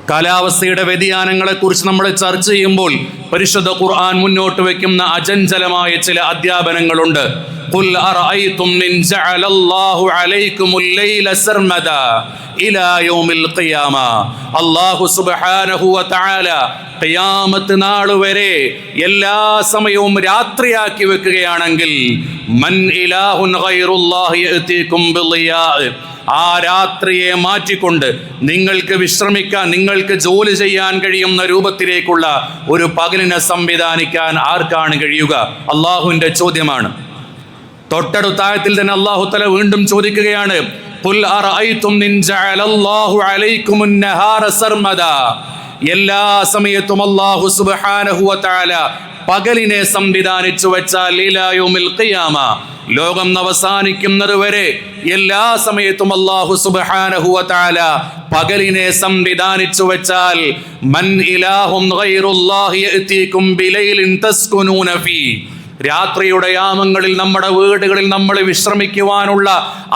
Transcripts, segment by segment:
കാലാവസ്ഥയുടെ വ്യതിയാനങ്ങളെക്കുറിച്ച് നമ്മൾ ചർച്ച ചെയ്യുമ്പോൾ പരിശുദ്ധ ഖുർആൻ മുന്നോട്ട് വയ്ക്കുന്ന അചഞ്ചലമായ ചില അധ്യാപനങ്ങളുണ്ട്. ഖുൽ അറഅയ്തും ഇൻ ജഅലല്ലാഹു അലൈക്കുമുൽ ലൈല സർമദാ ഇലാ യൗമിൽ ഖിയാമ. അല്ലാഹു സുബ്ഹാനഹു വ തആല ഖിയാമത്ത് നാൾ വരെ എല്ലാ സമയവും രാത്രിയാക്കി വെക്കുകയാണെങ്കിൽ മൻ ഇലാഹുൻ ഗൈറുല്ലാഹി യഅതീകും ബിളിയാ, ആ രാത്രിയെ മാറ്റിക്കൊണ്ട് നിങ്ങൾക്ക് വിശ്രമിക്കാൻ, നിങ്ങൾക്ക് ജോലി ചെയ്യാൻ കഴിയുന്ന രൂപത്തിലേക്കുള്ള ഒരു പകലിനെ സംവിധാനിക്കാൻ ആർക്കാണ് കഴിയുക? അള്ളാഹുവിന്റെ ചോദ്യമാണ്. തൊട്ടടുത്ത ആയത്തിൽ തന്നെ അല്ലാഹു തആല വീണ്ടും ചോദിക്കുകയാണ്, ഖുൽ അറഅയ്തും ഇൻ ജഅലല്ലാഹു അലൈക്കുമുൻ നഹാറ സർമദാ. എല്ലാ സമയത്തും അല്ലാഹു സുബ്ഹാനഹു വ തആല പകലിനെ സംവിധാനിച്ചു വെച്ചാൽ ഇലാ യൗമിൽ ഖിയാമ, ലോകം അവസാനിക്കുന്നത് വരെ എല്ലാ സമയത്തും അല്ലാഹു സുബ്ഹാനഹു വ തആല പകലിനെ സംവിധാനിച്ചു വെച്ചാൽ മൻ ഇലാഹുൻ ഗൈറുല്ലാഹി യഅതീകും ബിലൈലിൻ തസ്കുനൂന ഫീ, രാത്രിയുടെ യാമങ്ങളിൽ നമ്മുടെ വീടുകളിൽ നമ്മൾ വിശ്രമിക്കുവാനുള്ള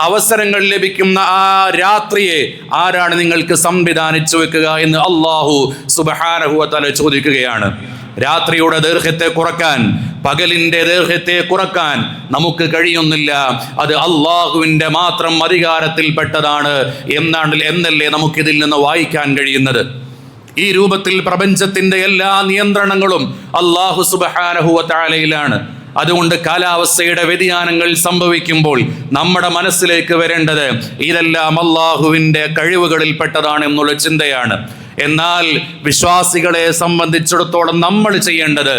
അവസരങ്ങൾ ലഭിക്കുന്ന ആ രാത്രിയെ ആരാണ് നിങ്ങൾക്ക് സംവിധാനിച്ചു വെക്കുക എന്ന് അല്ലാഹു സുബ്ഹാനഹു വ തആല ചോദിക്കുകയാണ്. രാത്രിയുടെ ദൈർഘ്യത്തെ കുറക്കാൻ, പകലിന്റെ ദൈർഘ്യത്തെ കുറക്കാൻ നമുക്ക് കഴിയുന്നില്ല. അത് അള്ളാഹുവിന്റെ മാത്രം അധികാരത്തിൽപ്പെട്ടതാണ് എന്നല്ലേ നമുക്കിതിൽ നിന്ന് വായിക്കാൻ കഴിയുന്നത്. ഈ രൂപത്തിൽ പ്രപഞ്ചത്തിന്റെ എല്ലാ നിയന്ത്രണങ്ങളും അല്ലാഹു സുബ്ഹാനഹു വ തആലയിലാണ്. അതുകൊണ്ട് കാലാവസ്ഥയുടെ വ്യതിയാനങ്ങൾ സംഭവിക്കുമ്പോൾ നമ്മുടെ മനസ്സിലേക്ക് വരേണ്ടത് ഇതെല്ലാം അള്ളാഹുവിന്റെ കഴിവുകളിൽപ്പെട്ടതാണ് എന്നുള്ള ചിന്തയാണ്. എന്നാൽ വിശ്വാസികളെ സംബന്ധിച്ചിടത്തോളം നമ്മൾ ചെയ്യേണ്ടത്,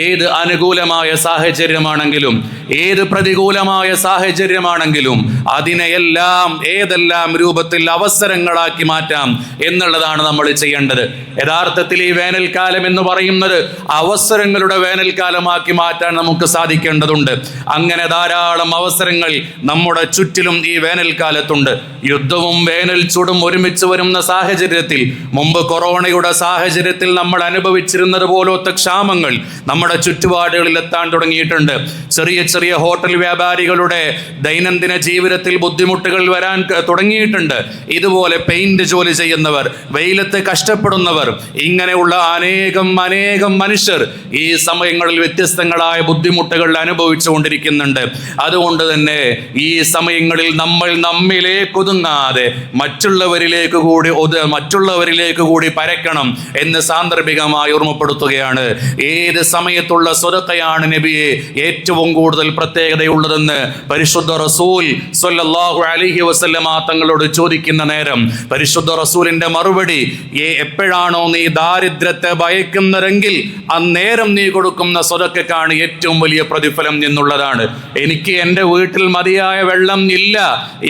ഏത് അനുകൂലമായ സാഹചര്യമാണെങ്കിലും ഏത് പ്രതികൂലമായ സാഹചര്യമാണെങ്കിലും അതിനെയെല്ലാം ഏതെല്ലാം രൂപത്തിൽ അവസരങ്ങളാക്കി മാറ്റാം എന്നുള്ളതാണ് നമ്മൾ ചെയ്യേണ്ടത്. യഥാർത്ഥത്തിൽ ഈ വേനൽക്കാലം എന്ന് പറയുന്നത് അവസരങ്ങളുടെ വേനൽക്കാലമാക്കി മാറ്റാൻ നമുക്ക് സാധിക്കേണ്ടതുണ്ട്. അങ്ങനെ ധാരാളം അവസരങ്ങൾ നമ്മുടെ ചുറ്റിലും ഈ വേനൽക്കാലത്തുണ്ട്. യുദ്ധവും വേനൽ ചൂടും ഒരുമിച്ച് വരുന്ന സാഹചര്യത്തിൽ, മുമ്പ് കൊറോണയുടെ സാഹചര്യത്തിൽ നമ്മൾ അനുഭവിച്ചിരുന്നത് പോലത്തെ ക്ഷാമങ്ങൾ നമ്മുടെ ചുറ്റുപാടുകളിൽ എത്താൻ തുടങ്ങിയിട്ടുണ്ട്. ചെറിയ ചെറിയ ഹോട്ടൽ വ്യാപാരികളുടെ ദൈനംദിന ജീവിതത്തിൽ ബുദ്ധിമുട്ടുകൾ വരാൻ തുടങ്ങിയിട്ടുണ്ട്. ഇതുപോലെ പെയിന്റ് ജോലി ചെയ്യുന്നവർ, വെയിലത്ത് കഷ്ടപ്പെടുന്നവർ, ഇങ്ങനെയുള്ള അനേകം മനുഷ്യർ ഈ സമയങ്ങളിൽ വ്യത്യസ്തങ്ങളായ ബുദ്ധിമുട്ടുകൾ അനുഭവിച്ചുകൊണ്ടിരിക്കുന്നുണ്ട്. അതുകൊണ്ട് തന്നെ ഈ സമയങ്ങളിൽ നമ്മൾ നമ്മിലേക്ക് ഒതുങ്ങാതെ മറ്റുള്ളവരിലേക്ക് കൂടി പരക്കണം എന്ന് സാന്ദർഭികമായി ഓർമ്മപ്പെടുത്തുകയാണ്. ഏത് സമയത്തുള്ള സ്വതക്കയാണ് നബിയെ ഏറ്റവും കൂടുതൽ പ്രത്യേകതയുള്ളതെന്ന് പരിശുദ്ധ റസൂൽ സ്വല്ലല്ലാഹു അലൈഹി വസല്ലമ തങ്ങളോട് ചോദിക്കുന്ന നേരം പരിശുദ്ധ റസൂലിന്റെ മറുപടി, എപ്പോഴാണോ നീ ദാരിദ്ര്യത്തെ ഭയക്കുന്നതെങ്കിൽ അന്നേരം നീ കൊടുക്കുന്ന സ്വതക്കയ്ക്കാണ് ഏറ്റവും വലിയ പ്രതിഫലം എന്നുള്ളതാണ്. എനിക്ക് എൻ്റെ വീട്ടിൽ മതിയായ വെള്ളം ഇല്ല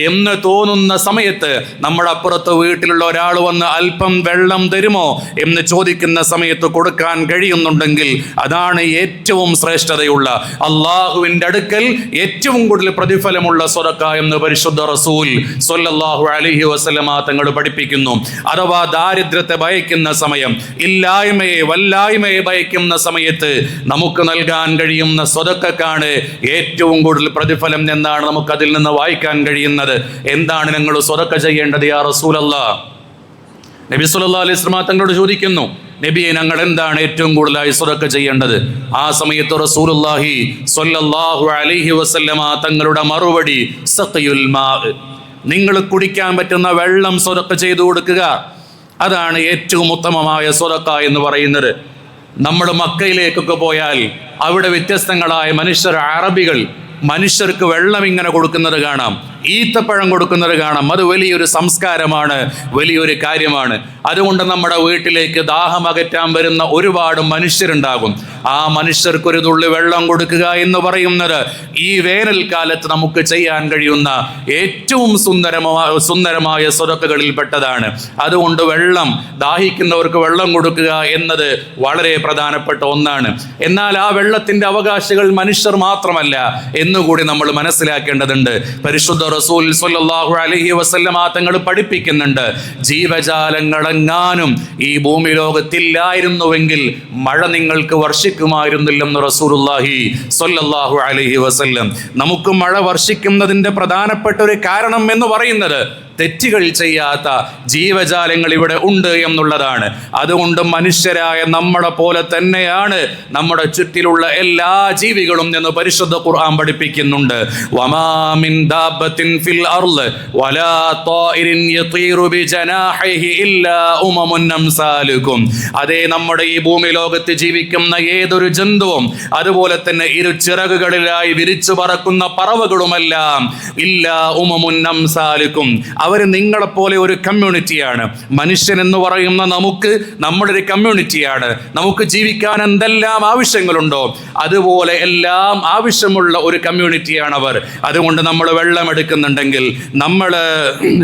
എന്ന് തോന്നുന്ന സമയത്ത് നമ്മുടെ അപ്പുറത്ത് വീട്ടിലുള്ള ഒരാൾ വന്ന് അല്പം വെള്ളം തരുമോ എന്ന് ചോദിക്കുന്ന സമയത്ത് കൊടുക്കാൻ കഴിയുന്നുണ്ടെങ്കിൽ അതാണ് ഏറ്റവും ശ്രേഷ്ഠതയുള്ള, അള്ളാഹുവിൻ്റെ അടുക്കൽ ഏറ്റവും കൂടുതൽ പ്രതിഫലമുള്ള സ്വതക്ക എന്ന് പരിശുദ്ധ റസൂൽ സ്വല്ലല്ലാഹു അലൈഹി വസല്ലമ തങ്ങൾ പഠിപ്പിക്കുന്നു. അഥവാ ദാരിദ്ര്യത്തെ ഭയക്കുന്ന സമയം, വല്ലായ്മയെ ഭയക്കുന്ന സമയത്ത് നമുക്ക് നൽകാൻ കഴിയുന്ന സ്വതക്കക്കാണ് ഏറ്റവും കൂടുതൽ പ്രതിഫലം എന്നാണ് നമുക്കതിൽ നിന്ന് വായിക്കാൻ കഴിയുന്നത്. എന്താണ് ഞങ്ങൾ സ്വതക്ക ചെയ്യേണ്ടത് യാ റസൂലല്ലാഹ്? നബി സല്ലല്ലാഹു അലൈഹി വസല്ലം തങ്ങളോട് ചോദിക്കുന്നു, നബിയെ ഞങ്ങൾ എന്താണ് ഏറ്റവും കൂടുതലായി സ്വതക്ക ചെയ്യേണ്ടത്? ആ സമയത്ത് റസൂലുള്ളാഹി സ്വല്ലല്ലാഹു അലൈഹി വസല്ലമ തങ്ങളുടെ മറുപടി, സഖയുൽ മാ, നിങ്ങൾ കുടിക്കാൻ പറ്റുന്ന വെള്ളം സ്വതക്ക ചെയ്തു കൊടുക്കുക. അതാണ് ഏറ്റവും ഉത്തമമായ സ്വതക്ക എന്ന് പറയുന്നത്. നമ്മൾ മക്കയിലേക്കൊക്കെ പോയാൽ അവിടെ വ്യത്യസ്തങ്ങളായ അറബികൾ മനുഷ്യർക്ക് വെള്ളം ഇങ്ങനെ കൊടുക്കുന്നത് കാണാം, ഈത്തപ്പഴം കൊടുക്കുന്നത് കാണാം. അത് വലിയൊരു സംസ്കാരമാണ്, വലിയൊരു കാര്യമാണ്. അതുകൊണ്ട് നമ്മുടെ വീട്ടിലേക്ക് ദാഹമകറ്റാൻ വരുന്ന ഒരുപാട് മനുഷ്യരുണ്ടാകും. ആ മനുഷ്യർക്കൊരു തുള്ളി വെള്ളം കൊടുക്കുക എന്ന് പറയുന്നത് ഈ വേനൽക്കാലത്ത് നമുക്ക് ചെയ്യാൻ കഴിയുന്ന ഏറ്റവും സുന്ദരമായ സ്വതക്കകളിൽ പെട്ടതാണ്. അതുകൊണ്ട് ദാഹിക്കുന്നവർക്ക് വെള്ളം കൊടുക്കുക എന്നത് വളരെ പ്രധാനപ്പെട്ട ഒന്നാണ്. എന്നാൽ ആ വെള്ളത്തിന്റെ അവകാശികൾ മനുഷ്യർ മാത്രമല്ല എന്നുകൂടി നമ്മൾ മനസ്സിലാക്കേണ്ടതുണ്ട്. പരിശുദ്ധ റസൂൽ സ്വല്ലല്ലാഹു അലൈഹി വസല്ലമ തങ്ങൾ പഠിപ്പിക്കുന്നുണ്ട്, ജീവജാലങ്ങളെങ്ങാനും ഈ ഭൂമി ലോകത്തില്ലായിരുന്നുവെങ്കിൽ മഴ നിങ്ങൾക്ക് വർഷിക്കുമായിരുന്നില്ലെന്ന് റസൂലുള്ളാഹി സ്വല്ലല്ലാഹു അലൈഹി വസല്ലം. നമുക്ക് മഴ വർഷിക്കുന്നതിന്റെ പ്രധാനപ്പെട്ട ഒരു കാരണം എന്ന് പറയുന്നത് തെറ്റുകൾ ചെയ്യാത്ത ജീവജാലങ്ങൾ ഇവിടെ ഉണ്ട് എന്നുള്ളതാണ്. അതുകൊണ്ട് മനുഷ്യരായ നമ്മളെ പോലെ തന്നെയാണ് നമ്മുടെ ചുറ്റിലുള്ള എല്ലാ ജീവികളും എന്ന് പരിശുദ്ധ ഖുർആൻ പഠിപ്പിക്കുന്നുണ്ട്. വമാ മിൻ ദാബത്തിൻ ഫിൽ അർള് വലാ ത്വാഇരിൻ യതീറു ബിജനാഹിഹി ഇല്ലാ ഉമമുൻ അംസാലുകും. അതേ, നമ്മുടെ ഈ ഭൂമി ലോകത്ത് ജീവിക്കുന്ന ഏതൊരു ജന്തുവും അതുപോലെ തന്നെ ഇരു ചിറകുകളിലായി വിരിച്ചു പറക്കുന്ന പറവകളുമെല്ലാം ഇല്ലാ ഉമമുൻ അംസാലുകും, അവർ നിങ്ങളെപ്പോലെ ഒരു കമ്മ്യൂണിറ്റിയാണ്. മനുഷ്യൻ എന്ന് പറയുന്ന നമുക്ക് നമ്മുടെ ഒരു കമ്മ്യൂണിറ്റിയാണ്. നമുക്ക് ജീവിക്കാൻ എന്തെല്ലാം ആവശ്യങ്ങളുണ്ടോ അതുപോലെ എല്ലാം ആവശ്യമുള്ള ഒരു കമ്മ്യൂണിറ്റിയാണ് അവർ. അതുകൊണ്ട് നമ്മൾ വെള്ളം എടുക്കുന്നുണ്ടെങ്കിൽ, നമ്മൾ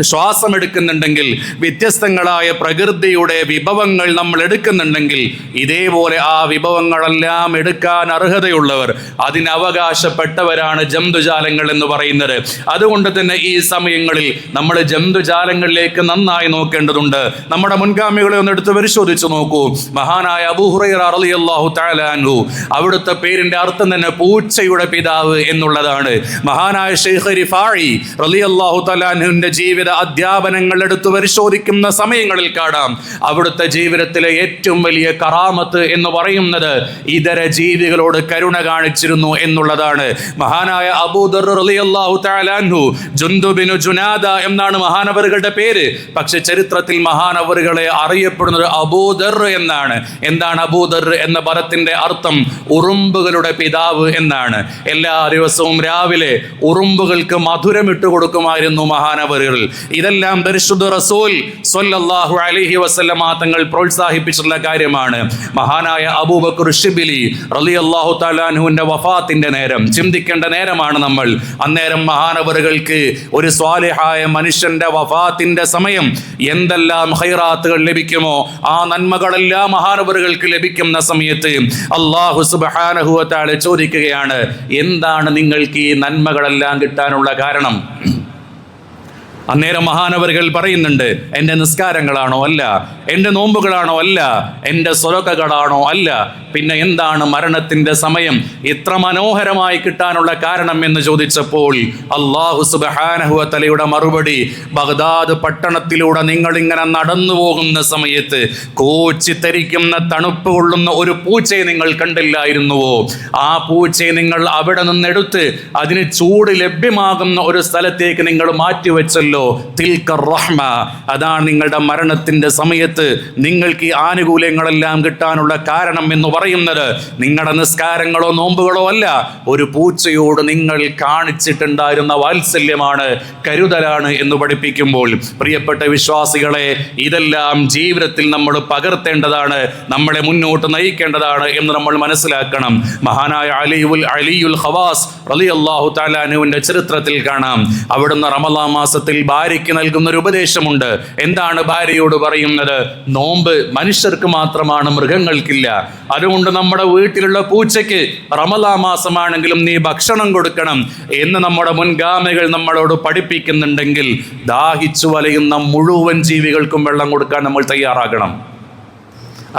ശ്വാസം എടുക്കുന്നുണ്ടെങ്കിൽ, വ്യത്യസ്തങ്ങളായ പ്രകൃതിയുടെ വിഭവങ്ങൾ നമ്മൾ എടുക്കുന്നുണ്ടെങ്കിൽ, ഇതേപോലെ ആ വിഭവങ്ങളെല്ലാം എടുക്കാൻ അർഹതയുള്ളവർ, അതിനവകാശപ്പെട്ടവരാണ് ജന്തുജാലങ്ങൾ എന്ന് പറയുന്നത്. അതുകൊണ്ട് തന്നെ ഈ സമയങ്ങളിൽ നമ്മൾ ജന്തുജാലങ്ങളിലേക്ക് നന്നായി നോക്കേണ്ടതുണ്ട്. നമ്മുടെ മുൻഗാമികളെ ഒന്ന് എടുത്ത് പരിശോധിച്ചു നോക്കൂ. മഹാനായ അബൂ ഹുറൈറ റളിയല്ലാഹു തആല അൻഹു, അവിടുത്തെ പേരിന്റെ അർത്ഥം തന്നെ പൂച്ചയുടെ പിതാവ് എന്നുള്ളതാണ്. മഹാനായ ശൈഖ് റിഫാഇ റളിയല്ലാഹു തആല അൻഹുവിന്റെ ജീവിത അധ്യാപനങ്ങൾ എടുത്ത് പരിശോധിക്കുന്ന സമയങ്ങളിൽ കാണാം അവിടുത്തെ ജീവിതത്തിലെ ഏറ്റവും വലിയ കറാമത്ത് എന്ന് പറയുന്നത് ഇതര ജീവികളോട് കരുണ കാണിച്ചിരുന്നു എന്നുള്ളതാണ്. മഹാനായ അബൂ ദർ റളിയല്ലാഹു തആല അൻഹു, ജുന്ദുബിനു ജുനാദ എന്നാണ് മഹാനവറുകളുടെ പേര്. പക്ഷെ ചരിത്രത്തിൽ മഹാനവറുകളെ അറിയപ്പെടുന്നത് അബൂദർ എന്നാണ്. എന്താണ് അബൂദർ എന്ന പദത്തിന്റെ അർത്ഥം? ഉറുമ്പുകളുടെ പിതാവ് എന്നാണ്. എല്ലാ ദിവസവും രാവിലെ ഉറുമ്പുകൾക്ക് മധുരം ഇട്ട് കൊടുക്കുമായിരുന്നു മഹാനവറുകൾ. ഇതെല്ലാം പരിശുദ്ധ റസൂൽ സ്വല്ലല്ലാഹു അലൈഹി വസല്ലമ തങ്ങൾ പ്രോത്സാഹിപ്പിച്ചിട്ടുള്ള കാര്യമാണ്. മഹാനായ അബൂബക്കർ ശിബിലി റളിയല്ലാഹു തആല അൻഹുവിന്റെ വഫാത്തിന്റെ നേരം ചിന്തിക്കേണ്ട നേരമാണ് നമ്മൾ. അന്നേരം മഹാനവറുകൾക്ക് ഒരു സ്വാലിഹായ മനുഷ്യന്റെ വഫാത്തിന്റെ സമയം എന്തെല്ലാം ഖൈറാത്തുകൾ ലഭിക്കുമോ ആ നന്മകളെല്ലാം മഹാനവറുകൾക്ക് ലഭിക്കുന്ന സമയത്ത് അല്ലാഹു സുബ്ഹാനഹു വ തആല ചോദിക്കുകയാണ്, എന്താണ് നിങ്ങൾക്ക് ഈ നന്മകളെല്ലാം കിട്ടാനുള്ള കാരണം? അന്നേരം മഹാനവറുകൾ പറയുന്നുണ്ട്, എൻ്റെ നിസ്കാരങ്ങളാണോ? അല്ല. എൻ്റെ നോമ്പുകളാണോ? അല്ല. എൻ്റെ സ്വതക്കകളാണോ? അല്ല. പിന്നെ എന്താണ് മരണത്തിൻ്റെ സമയം ഇത്ര മനോഹരമായി കിട്ടാനുള്ള കാരണം എന്ന് ചോദിച്ചപ്പോൾ അല്ലാഹു സുബ്ഹാനഹു വ തആലയുടെ മറുപടി, ബഗ്ദാദ് പട്ടണത്തിലൂടെ നിങ്ങളിങ്ങനെ നടന്നു പോകുന്ന സമയത്ത് കോച്ചിത്തരിക്കുന്ന തണുപ്പ് കൊള്ളുന്ന ഒരു പൂച്ചയെ നിങ്ങൾ കണ്ടില്ലായിരുന്നുവോ? ആ പൂച്ചയെ നിങ്ങൾ അവിടെ നിന്നെടുത്ത് അതിന് ചൂട് ലഭ്യമാകുന്ന ഒരു സ്ഥലത്തേക്ക് നിങ്ങൾ മാറ്റിവെച്ചല്ലോ. തിൽക റഹ്മ, അതാണ് നിങ്ങളുടെ മരണത്തിന്റെ സമയത്ത് നിങ്ങൾക്ക് ഈ ആനുകൂല്യങ്ങളെല്ലാം കിട്ടാനുള്ള കാരണം എന്ന് പറയുന്നത് നിങ്ങളുടെ നിസ്കാരങ്ങളോ നോമ്പുകളോ അല്ല, ഒരു പൂച്ചയോട് നിങ്ങൾ കാണിച്ചിട്ടുണ്ടായിരുന്ന വാത്സല്യമാണ്, കരുതലാണ് എന്ന് പഠിപ്പിക്കുമ്പോൾ പ്രിയപ്പെട്ട വിശ്വാസികളെ, ഇതെല്ലാം ജീവിതത്തിൽ നമ്മൾ പകർത്തേണ്ടതാണ്, നമ്മളെ മുന്നോട്ട് നയിക്കേണ്ടതാണ് എന്ന് നമ്മൾ മനസ്സിലാക്കണം. മഹാനായ അലിയുൽ ഖവാസ് റളിയല്ലാഹു തആല അൻഹുവിന്റെ ചരിത്രത്തിൽ കാണാം, അവിടുന്ന് റമളാൻ മാസത്തിൽ ഭാര്യയ്ക്ക് നൽകുന്ന ഒരു ഉപദേശമുണ്ട്. എന്താണ് ഭാര്യയോട് പറയുന്നത്? നോമ്പ് മനുഷ്യർക്ക് മാത്രമാണ്, മൃഗങ്ങൾക്കില്ല. അതുകൊണ്ട് നമ്മുടെ വീട്ടിലുള്ള പൂച്ചയ്ക്ക് റമളാൻ മാസമാണെങ്കിലും നീ ഭക്ഷണം കൊടുക്കണം എന്ന് നമ്മുടെ മുൻഗാമികൾ നമ്മളോട് പഠിപ്പിക്കുന്നുണ്ടെങ്കിൽ ദാഹിച്ചു വലയുന്ന മുഴുവൻ ജീവികൾക്കും വെള്ളം കൊടുക്കാൻ നമ്മൾ തയ്യാറാകണം.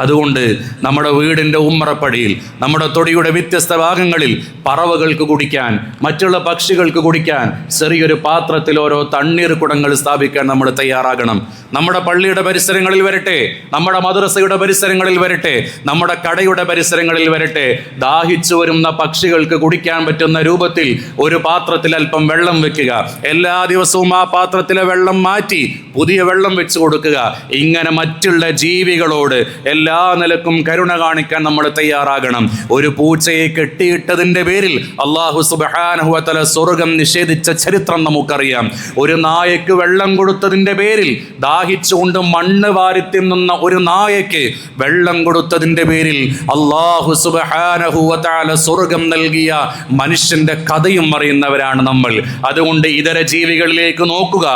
അതുകൊണ്ട് നമ്മുടെ വീടിൻ്റെ ഉമ്മറപ്പടിയിൽ, നമ്മുടെ തൊടിയുടെ വ്യത്യസ്ത ഭാഗങ്ങളിൽ പറവകൾക്ക് കുടിക്കാൻ, മറ്റുള്ള പക്ഷികൾക്ക് കുടിക്കാൻ ചെറിയൊരു പാത്രത്തിൽ ഓരോ തണ്ണീർ കുടങ്ങൾ സ്ഥാപിക്കാൻ നമ്മൾ തയ്യാറാകണം. നമ്മുടെ പള്ളിയുടെ പരിസരങ്ങളിൽ വരട്ടെ, നമ്മുടെ മദ്രസയുടെ പരിസരങ്ങളിൽ വരട്ടെ, നമ്മുടെ കടയുടെ പരിസരങ്ങളിൽ വരട്ടെ, ദാഹിച്ചു വരുന്ന പക്ഷികൾക്ക് കുടിക്കാൻ പറ്റുന്ന രൂപത്തിൽ ഒരു പാത്രത്തിൽ അല്പം വെള്ളം വെക്കുക. എല്ലാ ദിവസവും ആ പാത്രത്തിലെ വെള്ളം മാറ്റി പുതിയ വെള്ളം വെച്ച് കൊടുക്കുക. ഇങ്ങനെ മറ്റുള്ള ജീവികളോട് എല്ലാ നിലക്കും കരുണ കാണിക്കാൻ നമ്മൾ തയ്യാറാകണം. ഒരു പൂച്ചയെ കെട്ടിയിട്ടതിൻ്റെ പേരിൽ അല്ലാഹു സുബ്ഹാനഹു വ തആല സ്വർഗ്ഗം നിഷേധിച്ച ചരിത്രം നമുക്കറിയാം. ഒരു നായക്ക് വെള്ളം കൊടുത്തതിൻ്റെ പേരിൽ, ദാഹിച്ചുകൊണ്ട് മണ്ണ് വാരി തിന്നുന്ന ഒരു നായക്ക് വെള്ളം കൊടുത്തതിൻ്റെ പേരിൽ അല്ലാഹു സുബ്ഹാനഹു വ തആല സ്വർഗ്ഗം നൽകിയ മനുഷ്യന്റെ കഥയും അറിയുന്നവരാണ് നമ്മൾ. അതുകൊണ്ട് ഇതര ജീവികളിലേക്ക് നോക്കുക,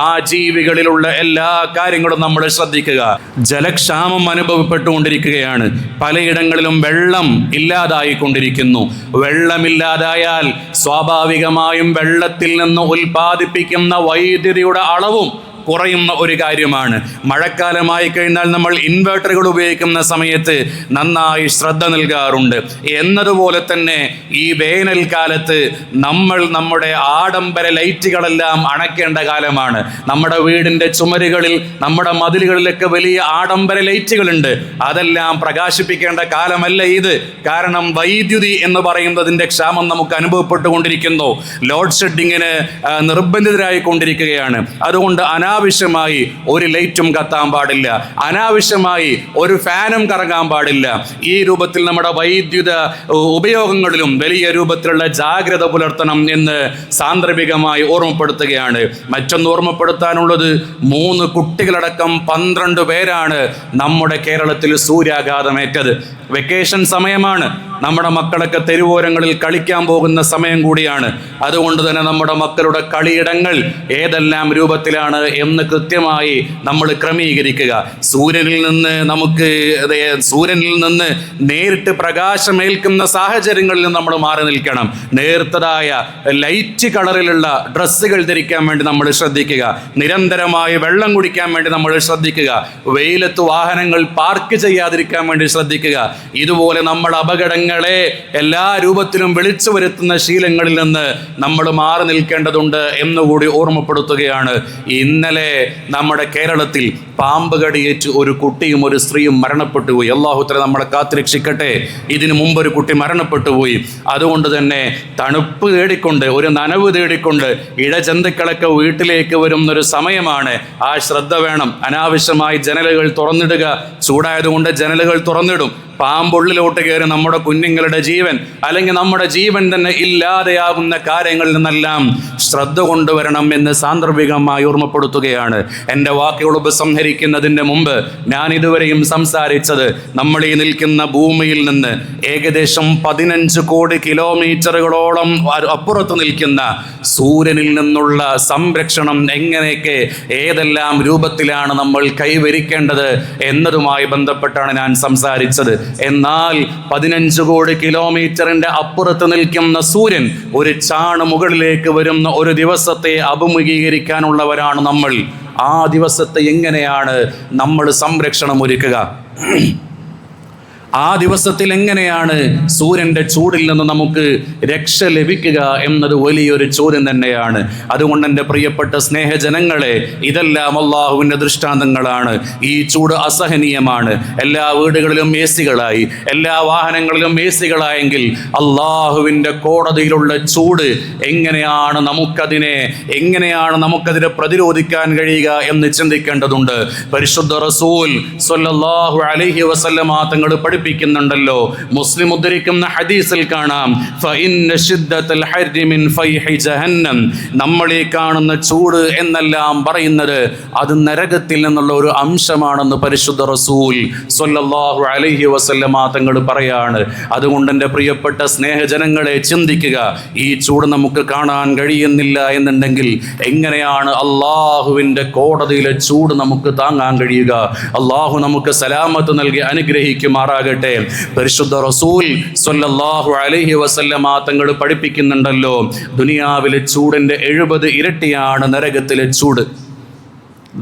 ആ ജീവികളിലുള്ള എല്ലാ കാര്യങ്ങളും നമ്മൾ ശ്രദ്ധിക്കുക. ജലക്ഷാമം അനുഭവപ്പെട്ടുകൊണ്ടിരിക്കുകയാണ്, പലയിടങ്ങളിലും വെള്ളം ഇല്ലാതായിക്കൊണ്ടിരിക്കുന്നു. വെള്ളമില്ലാതായാൽ സ്വാഭാവികമായും വെള്ളത്തിൽ നിന്ന് ഉൽപ്പാദിപ്പിക്കുന്ന വൈദ്യുതിയുടെ അളവും കുറയുന്ന ഒരു കാര്യമാണ്. മഴക്കാലമായി കഴിഞ്ഞാൽ നമ്മൾ ഇൻവെർട്ടറുകൾ ഉപയോഗിക്കുന്ന സമയത്ത് നന്നായി ശ്രദ്ധ നൽകാറുണ്ട്. എന്നതുപോലെ തന്നെ ഈ വേനൽക്കാലത്ത് നമ്മൾ നമ്മുടെ ആഡംബര ലൈറ്റുകളെല്ലാം അണയ്ക്കേണ്ട കാലമാണ്. നമ്മുടെ വീടിൻ്റെ ചുമരുകളിൽ, നമ്മുടെ മതിലുകളിലൊക്കെ വലിയ ആഡംബര ലൈറ്റുകളുണ്ട്. അതെല്ലാം പ്രകാശിപ്പിക്കേണ്ട കാലമല്ല ഇത്. കാരണം വൈദ്യുതി എന്ന് പറയുന്നതിൻ്റെ ക്ഷാമം നമുക്ക് അനുഭവപ്പെട്ടുകൊണ്ടിരിക്കുന്നു. ലോഡ് ഷെഡിങ്ങിന് നിർബന്ധിതരായിക്കൊണ്ടിരിക്കുകയാണ്. അതുകൊണ്ട് അനാവശ്യമായി ഒരു ലൈറ്റും കത്താൻ പാടില്ല, അനാവശ്യമായി ഒരു ഫാനും കറങ്ങാൻ പാടില്ല. ഈ രൂപത്തിൽ നമ്മുടെ വൈദ്യുത ഉപയോഗങ്ങളിലും വലിയ രൂപത്തിലുള്ള ജാഗ്രത പുലർത്തണം എന്ന് സാന്ദർഭികമായി ഓർമ്മപ്പെടുത്തുകയാണ്. മറ്റൊന്ന് ഓർമ്മപ്പെടുത്താനുള്ളത്, 3 കുട്ടികളടക്കം 12 പേരാണ് നമ്മുടെ കേരളത്തിൽ സൂര്യാഘാതമേറ്റത്. വെക്കേഷൻ സമയമാണ്. നമ്മുടെ മക്കളൊക്കെ തെരുവോരങ്ങളിൽ കളിക്കാൻ പോകുന്ന സമയം കൂടിയാണ്. അതുകൊണ്ട് തന്നെ നമ്മുടെ മക്കളുടെ കളിയിടങ്ങൾ ഏതെല്ലാം രൂപത്തിലാണ് എന്ന് കൃത്യമായി നമ്മൾ ക്രമീകരിക്കുക. സൂര്യനിൽ നിന്ന് നേരിട്ട് പ്രകാശമേൽക്കുന്ന സാഹചര്യങ്ങളിൽ നമ്മൾ മാറി നിൽക്കണം. നേർത്തതായ ലൈറ്റ് കളറിലുള്ള ഡ്രസ്സുകൾ ധരിക്കാൻ വേണ്ടി നമ്മൾ ശ്രദ്ധിക്കുക. നിരന്തരമായി വെള്ളം കുടിക്കാൻ വേണ്ടി നമ്മൾ ശ്രദ്ധിക്കുക. വെയിലത്ത് വാഹനങ്ങൾ പാർക്ക് ചെയ്യാതിരിക്കാൻ വേണ്ടി ശ്രദ്ധിക്കുക. ഇതുപോലെ നമ്മൾ അപകടങ്ങളെ എല്ലാ രൂപത്തിലും വിളിച്ചു വരുത്തുന്ന ശീലങ്ങളിൽ നിന്ന് നമ്മൾ മാറി നിൽക്കേണ്ടതുണ്ട് എന്നുകൂടി ഓർമ്മപ്പെടുത്തുകയാണ്. ഇന്നലെ നമ്മുടെ കേരളത്തിൽ പാമ്പ് കടിയേറ്റ് ഒരു കുട്ടിയും ഒരു സ്ത്രീയും മരണപ്പെട്ടു പോയി. അല്ലാഹു നമ്മളെ കാത്തുരക്ഷിക്കട്ടെ. ഇതിനു മുമ്പ് ഒരു കുട്ടി മരണപ്പെട്ടു പോയി. അതുകൊണ്ട് തന്നെ തണുപ്പ് തേടിക്കൊണ്ട്, ഒരു നനവ് തേടിക്കൊണ്ട് ഇഴജന്തുക്കളൊക്കെ വീട്ടിലേക്ക് വരുന്നൊരു സമയമാണ്. ആ ശ്രദ്ധ വേണം. അനാവശ്യമായി ജനലുകൾ തുറന്നിടുക. ചൂടായതുകൊണ്ട് ജനലുകൾ തുറന്നിടും. പാമ്പുള്ളിലോട്ട് കയറി നമ്മുടെ കുഞ്ഞുങ്ങളുടെ ജീവൻ, അല്ലെങ്കിൽ നമ്മുടെ ജീവൻ തന്നെ ഇല്ലാതെയാകുന്ന കാര്യങ്ങളിൽ നിന്നെല്ലാം ശ്രദ്ധ കൊണ്ടുവരണം എന്ന് സാന്ദർഭികമായി ഓർമ്മപ്പെടുത്തുകയാണ്. എൻ്റെ വാക്കുകൾ ഉപസംഹരിക്കുന്നതിൻ്റെ മുമ്പ് ഞാൻ ഇതുവരെയും സംസാരിച്ചത്, നമ്മൾ ഈ നിൽക്കുന്ന ഭൂമിയിൽ നിന്ന് ഏകദേശം 15 കോടി കിലോമീറ്ററുകളോളം അപ്പുറത്ത് നിൽക്കുന്ന സൂര്യനിൽ നിന്നുള്ള സംരക്ഷണം എങ്ങനെയൊക്കെ ഏതെല്ലാം രൂപത്തിലാണ് നമ്മൾ കൈവരിക്കേണ്ടത് എന്നതുമായി ബന്ധപ്പെട്ടാണ് ഞാൻ സംസാരിച്ചത്. എന്നാൽ 15 കോടി കിലോമീറ്ററിന്റെ അപ്പുറത്ത് നിൽക്കുന്ന സൂര്യൻ ഒരു ചാണ് മുകളിലേക്ക് വരുന്ന ഒരു ദിവസത്തെ അഭിമുഖീകരിക്കാനുള്ളവരാണ് നമ്മൾ. ആ ദിവസത്തെ എങ്ങനെയാണ് നമ്മൾ സംരക്ഷണം ഒരുക്കുക? ആ ദിവസത്തിൽ എങ്ങനെയാണ് സൂര്യൻ്റെ ചൂടിൽ നിന്ന് നമുക്ക് രക്ഷ ലഭിക്കുക എന്നത് വലിയൊരു ചോദ്യം തന്നെയാണ്. അതുകൊണ്ട് എൻ്റെ പ്രിയപ്പെട്ട സ്നേഹജനങ്ങളെ, ഇതെല്ലാം അള്ളാഹുവിൻ്റെ ദൃഷ്ടാന്തങ്ങളാണ്. ഈ ചൂട് അസഹനീയമാണ്. എല്ലാ വീടുകളിലും AC-കളായി, എല്ലാ വാഹനങ്ങളിലും AC-കളായെങ്കിൽ അള്ളാഹുവിൻ്റെ കോടതിയിലുള്ള ചൂട് എങ്ങനെയാണ് നമുക്കതിനെ പ്രതിരോധിക്കാൻ കഴിയുക എന്ന് ചിന്തിക്കേണ്ടതുണ്ട്. പരിശുദ്ധ റസൂൽ സ്വല്ലല്ലാഹു അലൈഹി വസല്ലമ തങ്ങൾ പഠിപ്പിക്കുന്നുണ്ടല്ലോ. മുസ്ലിം ഉദ്ധരിക്കുന്ന ഹദീസിൽ കാണാം, ഫഇന്ന ശിദ്ദത്തൽ ഹർരി മിൻ ഫൈഹി ജഹന്നം. നമ്മൾ ഈ കാണുന്ന ചൂട് എന്നെല്ലാം പറയുന്നത് അത് നരകത്തിൽ നിന്നുള്ള ഒരു അംശമാണെന്ന് പരിശുദ്ധ റസൂൽ സ്വല്ലല്ലാഹു അലൈഹി വസല്ലമ തങ്ങൾ പറയാണ്. അതുകൊണ്ട് എൻ്റെ പ്രിയപ്പെട്ട സ്നേഹജനങ്ങളെ, ചിന്തിക്കുക. ഈ ചൂട് നമുക്ക് കാണാൻ കഴിയുന്നില്ല എന്നുണ്ടെങ്കിൽ എങ്ങനെയാണ് അള്ളാഹുവിൻ്റെ കോടതിയിലെ ചൂട് നമുക്ക് താങ്ങാൻ കഴിയുക? അള്ളാഹു നമുക്ക് സലാമത്ത് നൽകി അനുഗ്രഹിക്കുമാറാകട്ടെ. പരിശുദ്ധ റസൂൽ സ്വല്ലല്ലാഹു അലൈഹി വസല്ലമ തങ്ങൾ പഠിപ്പിക്കുന്നുണ്ടല്ലോ, ദുനിയാവിലെ ചൂടിൻ്റെ 70 ഇരട്ടിയാണ് നരകത്തിലെ ചൂട്.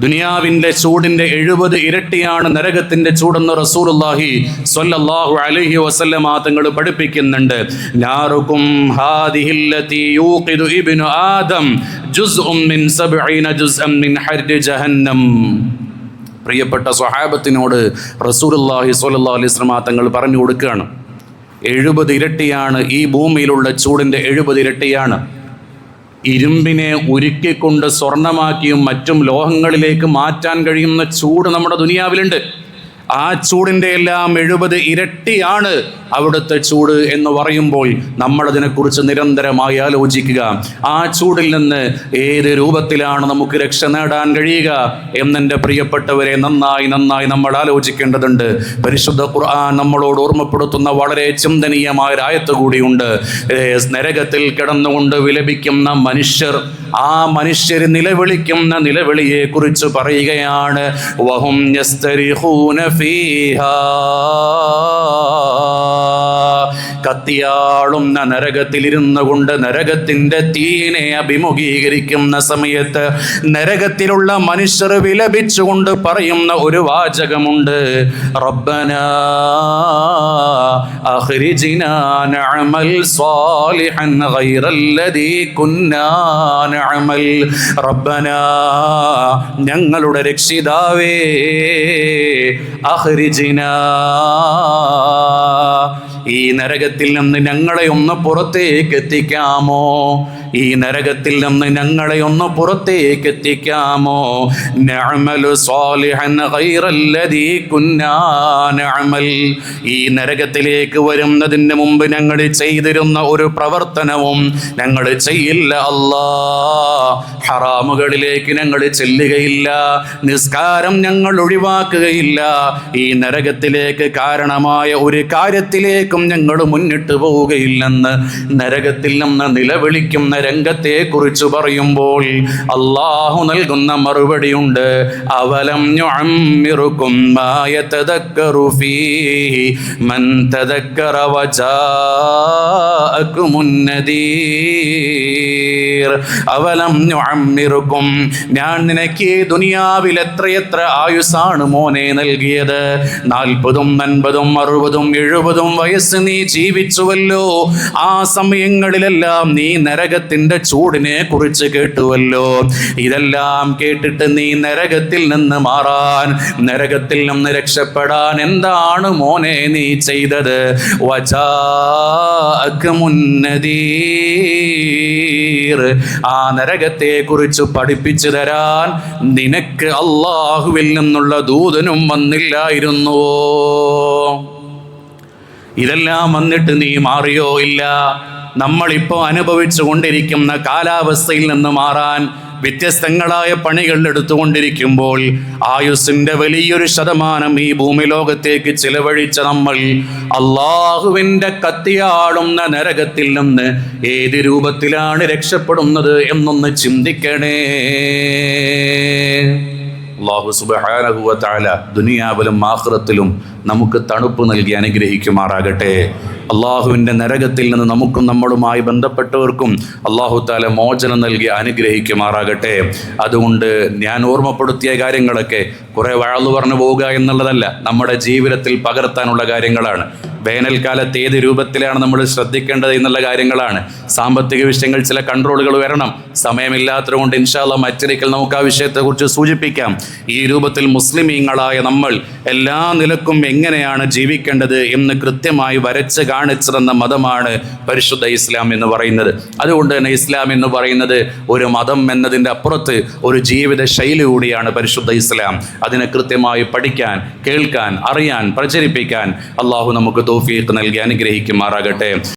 ദുനിയാവിൻ്റെ ചൂടിൻ്റെ 70 ഇരട്ടിയാണ് നരകത്തിൻ്റെ ചൂടെന്ന് റസൂലുള്ളാഹി സ്വല്ലല്ലാഹു അലൈഹി വസല്ലമ തങ്ങൾ പഠിപ്പിക്കുന്നുണ്ട്. നാറുകും ഹാദിഹില്ലതി യൂഖിദു ഇബ്നു ആദം ജുസ്ഉം മിൻ 70 ജുസ്അൻ മിൻ ഹർരി ജഹന്നം. പ്രിയപ്പെട്ട സ്വഹാബത്തിനോട് റസൂലുള്ളാഹി സ്വല്ലല്ലാഹു അലൈഹി വസല്ലമ തങ്ങൾ പറഞ്ഞു കൊടുക്കുകയാണ്, 70 ഇരട്ടിയാണ് ഈ ഭൂമിയിലുള്ള ചൂടിൻ്റെ 70 ഇരട്ടിയാണ്. ഇരുമ്പിനെ ഉരുക്കിക്കൊണ്ട് സ്വർണമാക്കിയും മറ്റും ലോഹങ്ങളിലേക്ക് മാറ്റാൻ കഴിയുന്ന ചൂട് നമ്മുടെ ദുനിയാവിലുണ്ട്. ആ ചൂടിൻ്റെ എല്ലാം 70 ഇരട്ടിയാണ് അവിടുത്തെ ചൂട് എന്ന് പറയുമ്പോൾ നമ്മളതിനെക്കുറിച്ച് നിരന്തരമായി ആലോചിക്കുക. ആ ചൂടിൽ നിന്ന് ഏത് രൂപത്തിലാണ് നമുക്ക് രക്ഷ നേടാൻ കഴിയുക എന്നെൻ്റെ പ്രിയപ്പെട്ടവരെ നന്നായി നമ്മൾ ആലോചിക്കേണ്ടതുണ്ട്. പരിശുദ്ധ ഖുർആൻ നമ്മളോട് ഓർമ്മപ്പെടുത്തുന്ന വളരെ ചിന്തനീയമായ ഒരായത്ത് കൂടിയുണ്ട്. നരകത്തിൽ കിടന്നുകൊണ്ട് വിലപിക്കുന്ന മനുഷ്യർ, ആ മനുഷ്യർ നിലവിളിക്കുന്ന നിലവിളിയെ കുറിച്ച് പറയുകയാണ്. വഹും യസ്തരിഖൂന ഫീഹാ കത്തിയാളുന്ന നരകത്തിലിരുന്നു കൊണ്ട് നരകത്തിന്റെ തീയിനെ അഭിമുഖീകരിക്കുന്ന സമയത്ത് നരകത്തിലുള്ള മനുഷ്യർ വിലപിച്ചുകൊണ്ട് പറയുന്ന ഒരു വാചകമുണ്ട്, റബ്ബനാ അഖ്രിജ്നാ നഅമൽ സാലിഹൻ ഗൈറല്ലദീ കുന്നാ നഅമൽ. റബ്ബനാ ഞങ്ങളുടെ രക്ഷിതാവേ, അഖ്രിജ്നാ ഈ നരകത്തിൽ നിന്ന് ഞങ്ങളെ ഒന്ന് പുറത്തേക്ക് എത്തിക്കാമോ, ഈ നരകത്തിൽ നിന്ന് ഞങ്ങളെ ഒന്ന് പുറത്തേക്ക് എത്തിക്കാമോ. നഅമലു സാലിഹൻ ഗൈറല്ലദീ കുന്നാ നഅമൽ. ഈ നരകത്തിലേക്ക് വരുന്നതിന് മുമ്പ് ഞങ്ങൾ ചെയ്തിരുന്ന ഒരു പ്രവർത്തനവും ഞങ്ങൾ ചെയ്യില്ല അല്ലാ. ഹറാമുകളിലേക്ക് ഞങ്ങൾ ചെല്ലുകയില്ല, നിസ്കാരം ഞങ്ങൾ ഒഴിവാക്കുകയില്ല. ഈ നരകത്തിലേക്ക് കാരണമായ ഒരു കാര്യത്തിലേക്കും ഞങ്ങൾ മുന്നിട്ട് പോവുകയില്ലെന്ന് നരകത്തിൽ നിന്ന് നിലവിളിക്കുന്ന രംഗത്തെ കുറിച്ച് പറയുമ്പോൾ അല്ലാഹു നൽകുന്ന മറുപടിയുണ്ട്, അവലം നുഅമ്മിറുകും മാ യതദക്കറു ഫീഹി മൻ തദക്കറ വജാഅകുമുൻ നദീർ. അവലം നുഅമ്മിറുകും, ഞാൻ നിനക്ക് ദുനിയാവിൽ എത്രയെത്ര ആയുസാണ് മോനെ നൽകിയത്. 40, 50, 60, 70 വയസ്സ് നീ ജീവിച്ചുവല്ലോ. ആ സമയങ്ങളിലെല്ലാം നീ നരകത്തിന്റെ ചൂടിനെ കുറിച്ച് കേട്ടുവല്ലോ. ഇതെല്ലാം കേട്ടിട്ട് നീ നരകത്തിൽ നിന്ന് മാറാൻ, നരകത്തിൽ നിന്ന് രക്ഷപ്പെടാൻ എന്താണ് മോനെ നീ ചെയ്തത്? വജാഅകുമുൻ നദീർ. ആ നരകത്തെ കുറിച്ച് പഠിപ്പിച്ചു തരാൻ നിനക്ക് അല്ലാഹുവിൽ നിന്നുള്ള ദൂതനും വന്നില്ലായിരുന്നുവോ? ഇതെല്ലാം വന്നിട്ട് നീ മാറിയോ? ഇല്ല. നമ്മളിപ്പോൾ അനുഭവിച്ചു കൊണ്ടിരിക്കുന്ന കാലാവസ്ഥയിൽ നിന്ന് മാറാൻ വ്യത്യസ്തങ്ങളായ പണികൾ എടുത്തുകൊണ്ടിരിക്കുമ്പോൾ ആയുസ്സിന്റെ വലിയൊരു ശതമാനം ഈ ഭൂമി ലോകത്തേക്ക് ചിലവഴിച്ച നമ്മൾ അള്ളാഹുവിന്റെ കത്തിയാടുന്ന നരകത്തിൽ നിന്ന് ഏത് രൂപത്തിലാണ് രക്ഷപ്പെടുന്നത് എന്നൊന്ന് ചിന്തിക്കണേ. അല്ലാഹു സുബ്ഹാനഹു വ തആല ദുനിയാവിലും ആഖിറത്തിലും നമുക്ക് തണുപ്പ് നൽകി അനുഗ്രഹിക്കുമാറാകട്ടെ. അള്ളാഹുവിൻ്റെ നരകത്തിൽ നിന്ന് നമുക്കും നമ്മളുമായി ബന്ധപ്പെട്ടവർക്കും അല്ലാഹു തആല മോചനം നൽകി അനുഗ്രഹിക്കുമാറാകട്ടെ. അതുകൊണ്ട് ഞാൻ ഓർമ്മപ്പെടുത്തിയ കാര്യങ്ങളൊക്കെ കുറേ വഅള് പറഞ്ഞു പോവുക എന്നുള്ളതല്ല, നമ്മുടെ ജീവിതത്തിൽ പകർത്താനുള്ള കാര്യങ്ങളാണ്. വേനൽക്കാലത്ത് ഏത് രൂപത്തിലാണ് നമ്മൾ ശ്രദ്ധിക്കേണ്ടത് എന്നുള്ള കാര്യങ്ങളാണ്. സാമ്പത്തിക വിഷയങ്ങൾ ചില കൺട്രോളുകൾ വരണം. സമയമില്ലാത്തതുകൊണ്ട് ഇൻഷാ അല്ലാഹ് മറ്റൊരിക്കൽ നമുക്ക് ആ വിഷയത്തെക്കുറിച്ച് സൂചിപ്പിക്കാം. ഈ രൂപത്തിൽ മുസ്ലിമീങ്ങളായ നമ്മൾ എല്ലാ നിലക്കും എങ്ങനെയാണ് ജീവിക്കേണ്ടത് എന്ന് കൃത്യമായി വരച്ച് കാണിച്ചിരുന്ന മതമാണ് പരിശുദ്ധ ഇസ്ലാം എന്ന് പറയുന്നത്. അതുകൊണ്ട് തന്നെ ഇസ്ലാം എന്ന് പറയുന്നത് ഒരു മതം എന്നതിൻ്റെ അപ്പുറത്ത് ഒരു ജീവിത ശൈലി കൂടിയാണ് പരിശുദ്ധ ഇസ്ലാം. അതിനെ കൃത്യമായി പഠിക്കാൻ, കേൾക്കാൻ, അറിയാൻ, പ്രചരിപ്പിക്കാൻ അള്ളാഹു നമുക്ക് തൗഫീഖ് നൽകി അനുഗ്രഹിക്കുമാറാകട്ടെ.